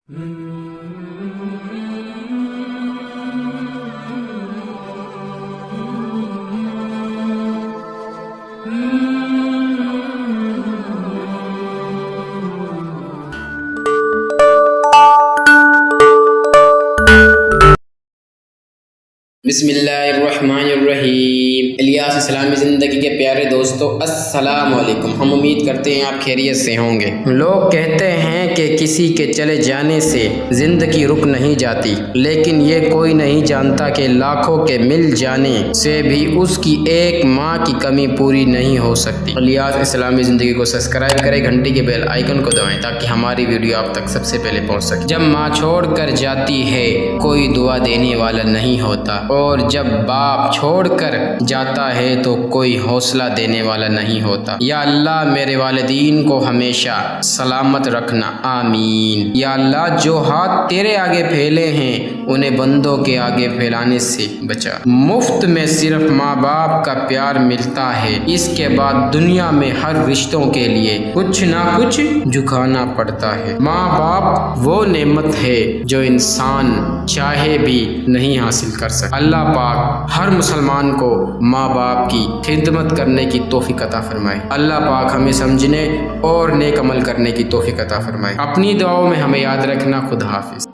بسم اللہ الرحمن الرحیم۔ الیاس اسلامی زندگی کے پیارے دوستو، السلام علیکم۔ ہم امید کرتے ہیں آپ خیریت سے ہوں گے۔ لوگ کہتے ہیں کہ کسی کے چلے جانے سے زندگی رک نہیں جاتی، لیکن یہ کوئی نہیں جانتا کہ لاکھوں کے مل جانے سے بھی اس کی ایک ماں کی کمی پوری نہیں ہو سکتی۔ الیاس اسلامی زندگی کو سبسکرائب کریں، گھنٹی کے بیل آئیکن کو دبائیں تاکہ ہماری ویڈیو آپ تک سب سے پہلے پہنچ سکے۔ جب ماں چھوڑ کر جاتی ہے کوئی دعا دینے والا نہیں ہوتا، اور جب باپ چھوڑ کر جاتا ہے تو کوئی حوصلہ دینے والا نہیں ہوتا۔ یا اللہ میرے والدین کو ہمیشہ سلامت رکھنا، آمین۔ یا اللہ جو ہاتھ تیرے آگے پھیلے ہیں انہیں بندوں کے آگے پھیلانے سے بچا۔ مفت میں صرف ماں باپ کا پیار ملتا ہے، اس کے بعد دنیا میں ہر رشتوں کے لیے کچھ نہ کچھ جھکانا پڑتا ہے۔ ماں باپ وہ نعمت ہے جو انسان چاہے بھی نہیں حاصل کر سکتا۔ اللہ پاک ہر مسلمان کو ماں باپ کی خدمت کرنے کی توفیق عطا فرمائے۔ اللہ پاک ہمیں سمجھنے اور نیک عمل کرنے کی توفیق عطا فرمائے۔ اپنی دعاؤں میں ہمیں یاد رکھنا۔ خدا حافظ۔